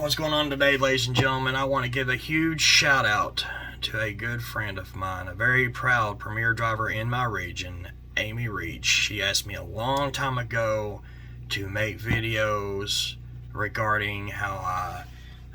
What's going on today, ladies and gentlemen? I want to give a huge shout out to a good friend of mine, a very proud premier driver in my region, Amy Reach. She asked me a long time ago to make videos regarding how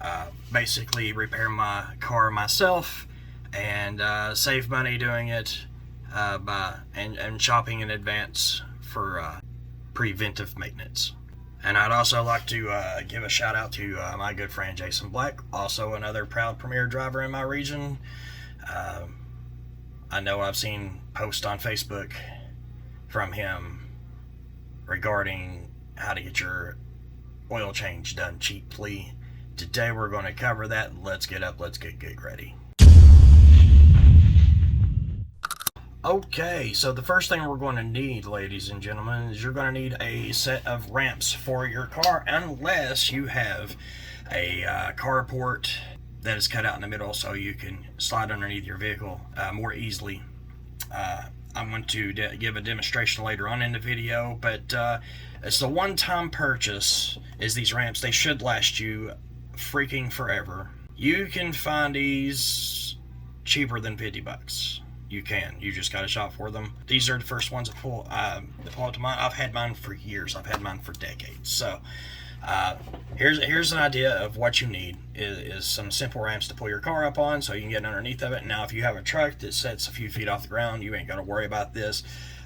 I basically repair my car myself and save money doing it and shopping in advance for preventive maintenance. And I'd also like to give a shout out to my good friend Jason Black, also another proud premier driver in my region. I know I've seen posts on Facebook from him regarding how to get your oil change done cheaply. Today we're going to cover that. Let's get up, let's get ready. Okay, so the first thing we're going to need, ladies and gentlemen, is you're going to need a set of ramps for your car, unless you have a carport that is cut out in the middle so you can slide underneath your vehicle more easily. I'm going to give a demonstration later on in the video, but it's the one-time purchase is these ramps. They should last you freaking forever. You can find these cheaper than $50. You just got to shop for them. These are the first ones that pull up to mine. I've had mine for years. I've had mine for decades. So here's an idea of what you need is some simple ramps to pull your car up on so you can get underneath of it. Now, if you have a truck that sits a few feet off the ground, you ain't got to worry about this.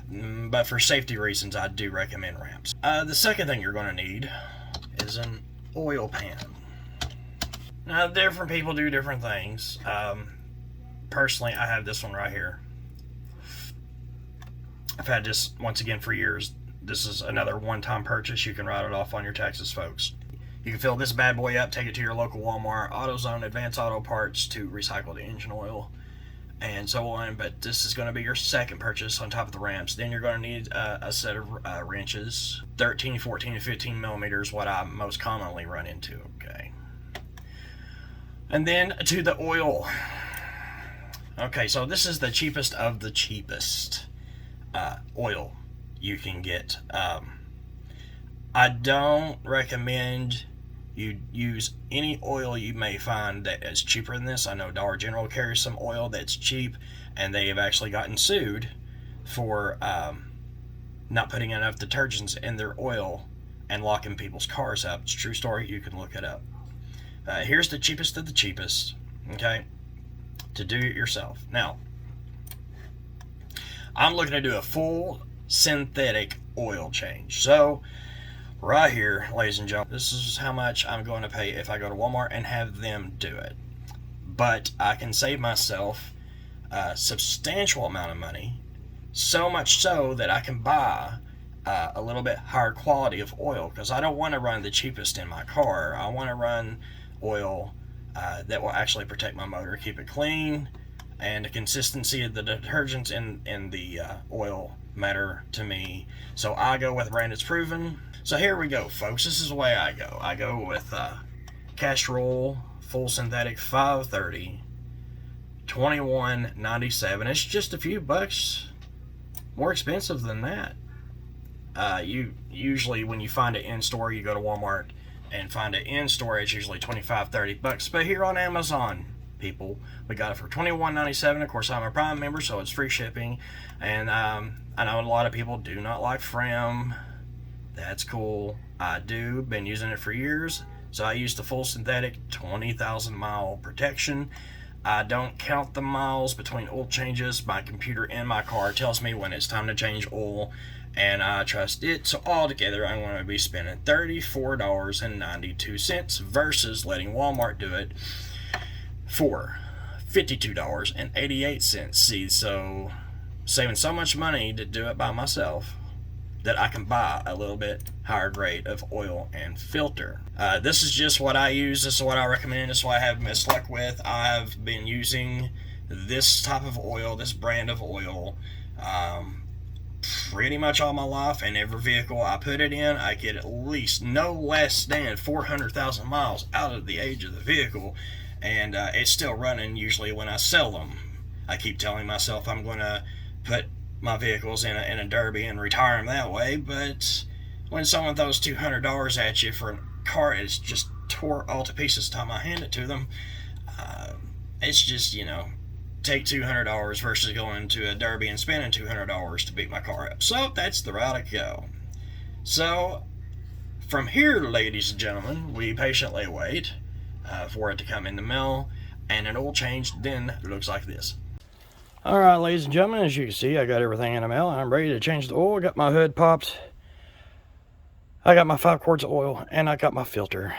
But for safety reasons, I do recommend ramps. The second thing you're going to need is an oil pan. Now, different people do different things. Personally, I have this one right here. I've had this once again for years. This is another one-time purchase. You can write it off on your taxes, folks. You can fill this bad boy up, take it to your local Walmart, AutoZone, Advanced Auto Parts to recycle the engine oil, and so on. But this is going to be your second purchase on top of the ramps. Then you're going to need a set of wrenches, 13, 14, and 15 millimeters, what I most commonly run into. Okay. And then to the oil. Okay, so this is the cheapest of the cheapest oil you can get. I don't recommend you use any oil you may find that is cheaper than this. I know Dollar General carries some oil that's cheap, and they have actually gotten sued for not putting enough detergents in their oil and locking people's cars up. It's a true story. You can look it up. Here's the cheapest of the cheapest. Okay. To do it yourself. Now, I'm looking to do a full synthetic oil change. So, right here, ladies and gentlemen, this is how much I'm going to pay if I go to Walmart and have them do it. But I can save myself a substantial amount of money, so much so that I can buy a little bit higher quality of oil, because I don't want to run the cheapest in my car. I want to run oil that will actually protect my motor, keep it clean, and the consistency of the detergents in the oil matter to me. So I go with a brand that's proven. So here we go, folks. This is the way I go. I go with Castrol Full Synthetic 530, $21.97. It's just a few bucks more expensive than that. You usually, when you find it in store, you go to Walmart and find it in store, it's usually $25-$30. But here on Amazon, people, we got it for $21.97. Of course, I'm a Prime member, so it's free shipping. And I know a lot of people do not like Frem. That's cool. I do. Been using it for years. So I use the full synthetic 20,000 mile protection. I don't count the miles between oil changes. My computer in my car tells me when it's time to change oil, and I trust it. So altogether, I'm going to be spending $34.92 versus letting Walmart do it for $52.88. See, so saving so much money to do it by myself that I can buy a little bit higher grade of oil and filter. This is just what I use. This is what I recommend. This is what I have missed luck with. I've been using this type of oil, this brand of oil, pretty much all my life, and every vehicle I put it in, I get at least no less than 400,000 miles out of the age of the vehicle, and it's still running usually when I sell them. I keep telling myself I'm going to put my vehicles in a derby and retire them that way, but when someone throws $200 at you for a car is just tore all to pieces the time I hand it to them. It's just, you know, take $200 versus going to a derby and spending $200 to beat my car up. So that's the route I go. So from here, ladies and gentlemen, we patiently wait for it to come in the mail, and an oil change then looks like this. Alright, ladies and gentlemen, as you can see, I got everything in the mail. I'm ready to change the oil. I got my hood popped. I got my 5 quarts of oil, and I got my filter.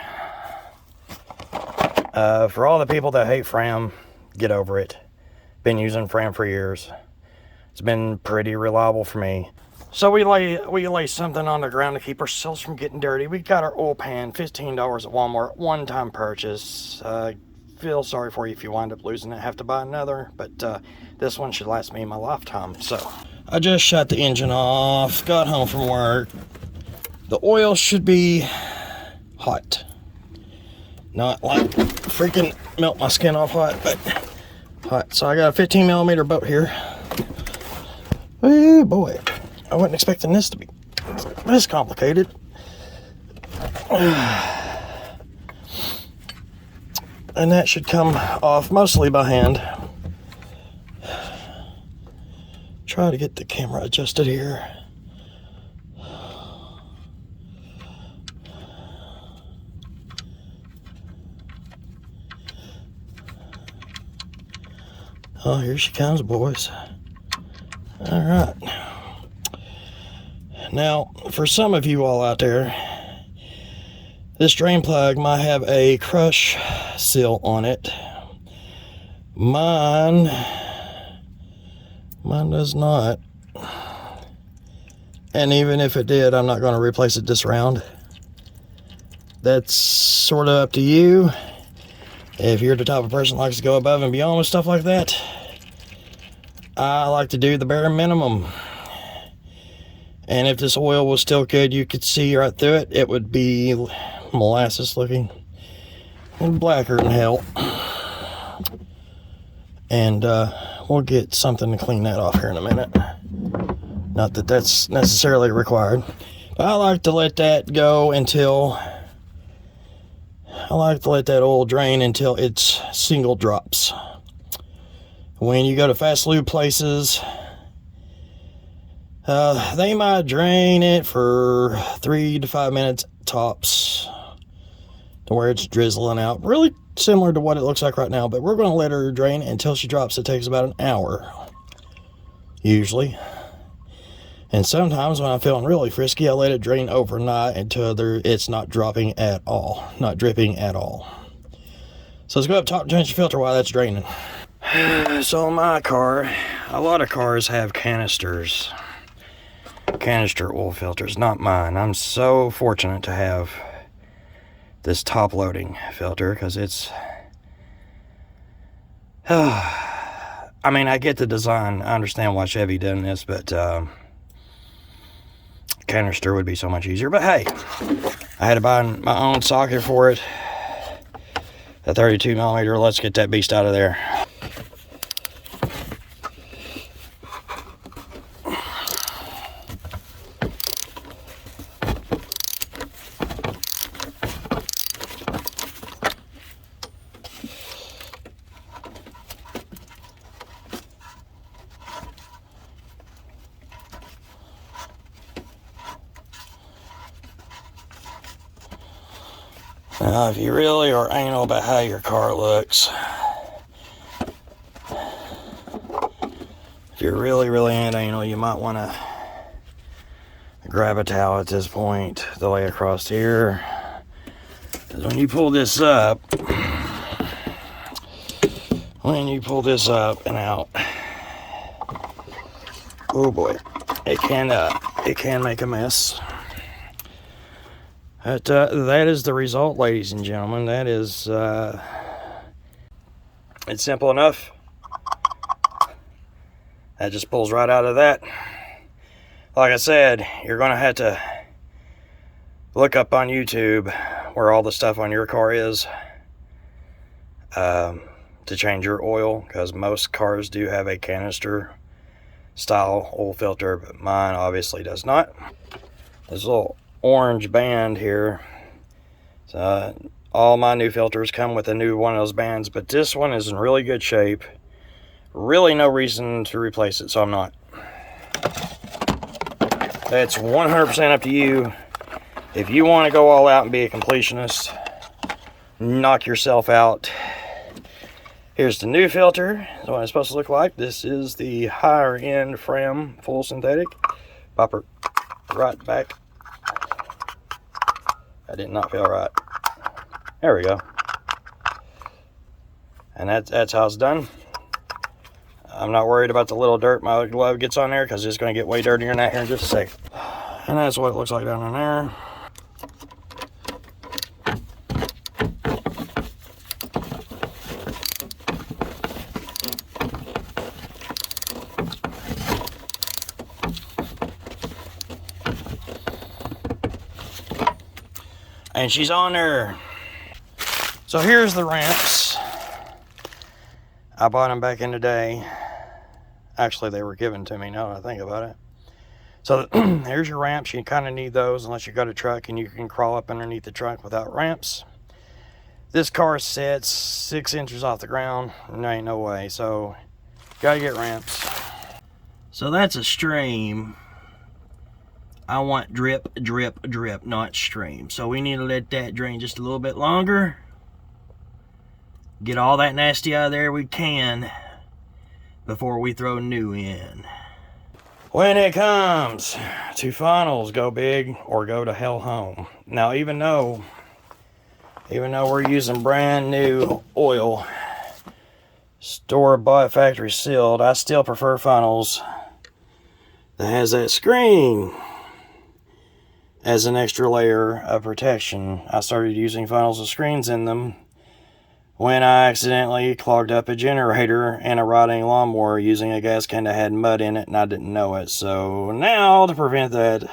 For all the people that hate Fram, get over it. Been using Fram for years. It's been pretty reliable for me. So we lay something on the ground to keep ourselves from getting dirty. We got our oil pan, $15 at Walmart, one-time purchase. Feel sorry for you if you wind up losing it, have to buy another, but this one should last me my lifetime. So I just shut the engine off, got home from work. The oil should be hot. Not like freaking melt my skin off hot, but hot. So I got a 15 millimeter boat here. Oh boy, I wasn't expecting this to be this complicated. And that should come off mostly by hand. Try to get the camera adjusted here. Oh, here she comes, boys. All right. Now, for some of you all out there, this drain plug might have a crush seal on it. Mine does not. And even if it did, I'm not going to replace it this round. That's sort of up to you. If you're the type of person that likes to go above and beyond with stuff like that, I like to do the bare minimum. And if this oil was still good, you could see right through it, it would be molasses looking and blacker than hell. And we'll get something to clean that off here in a minute. Not that that's necessarily required, but I like to let that go until I like to let that oil drain until it's single drops. When you go to fast lube places, they might drain it for 3 to 5 minutes tops to where it's drizzling out. Really similar to what it looks like right now, but we're going to let her drain until she drops. It takes about an hour, usually. And sometimes when I'm feeling really frisky, I let it drain overnight until it's not dropping at all, not dripping at all. So let's go up top and change the filter while that's draining. So my car, a lot of cars have canister oil filters, not mine. I'm so fortunate to have this top loading filter because it's, I mean, I get the design. I understand why Chevy done this, but canister would be so much easier. But hey, I had to buy my own socket for it, a 32 millimeter. Let's get that beast out of there. Now, if you really are anal about how your car looks, if you're really anal, you might want to grab a towel at this point to lay across here. Because when you pull this up and out, oh boy, it can make a mess. But that is the result, ladies and gentlemen. That is, it's simple enough. That just pulls right out of that. Like I said, you're going to have to look up on YouTube where all the stuff on your car is to change your oil, because most cars do have a canister style oil filter, but mine obviously does not. This little orange band here All my new filters come with a new one of those bands, but this one is in really good shape. Really no reason to replace it, so I'm not. That's 100% up to you. If you want to go all out and be a completionist, knock yourself out. Here's the new filter. That's what it's supposed to look like. This is the higher end Fram full synthetic. Pop her right back. That did not feel right. There we go. And that's how it's done. I'm not worried about the little dirt my glove gets on there, because it's going to get way dirtier than that here in just a second. And that's what it looks like down in there. And she's on there. So here's the ramps. I bought them back in the day. Actually, they were given to me, now that I think about it. So here's your ramps. You kind of need those unless you got a truck and you can crawl up underneath the trunk without ramps. This car sits 6 inches off the ground. There ain't no way. So gotta get ramps. So that's a stream. I want drip, drip, drip, not stream. So we need to let that drain just a little bit longer. Get all that nasty out of there we can before we throw new in. When it comes to funnels, go big or go to hell home. Now, even though we're using brand new oil, store-bought, factory sealed, I still prefer funnels that has that screen as an extra layer of protection. I started using funnels with screens in them when I accidentally clogged up a generator and a rotting lawnmower using a gas can that had mud in it, and I didn't know it. So now, to prevent that,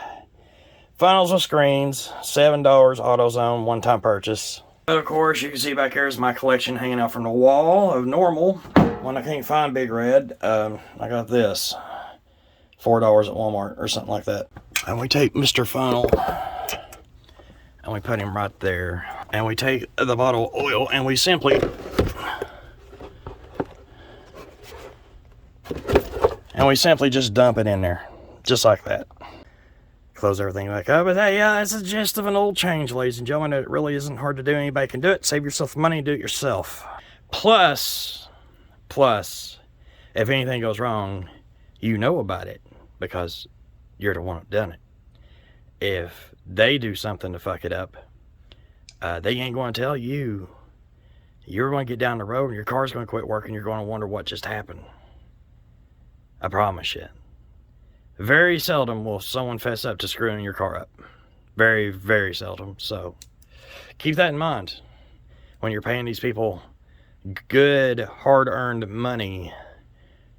funnels with screens, $7 AutoZone, one-time purchase. But of course, you can see back here is my collection hanging out from the wall of normal. When I can't find Big Red, I got this. $4 at Walmart or something like that. And we take Mr. Funnel and we put him right there. And we take the bottle of oil and we simply just dump it in there. Just like that. Close everything back up. But hey, yeah, that's the gist of an oil change, ladies and gentlemen. It really isn't hard to do. Anybody can do it. Save yourself money and do it yourself. Plus, if anything goes wrong, you know about it because you're the one who done it. If they do something to fuck it up, they ain't going to tell you. You're going to get down the road and your car's going to quit working. You're going to wonder what just happened. I promise you. Very seldom will someone fess up to screwing your car up. Very, very seldom. So keep that in mind when you're paying these people good, hard-earned money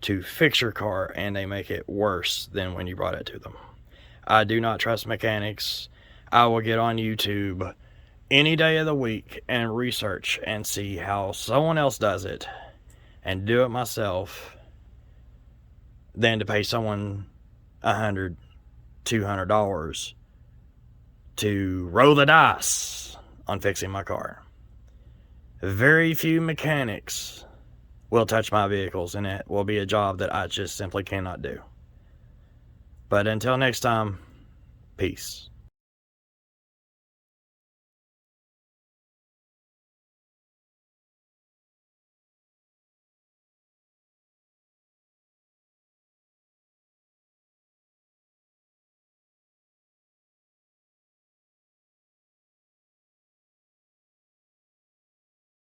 to fix your car and they make it worse than when you brought it to them. I do not trust mechanics. I will get on YouTube any day of the week and research and see how someone else does it and do it myself than to pay someone $100, $200 to roll the dice on fixing my car. Very few mechanics will touch my vehicles, and it will be a job that I just simply cannot do. But until next time, peace.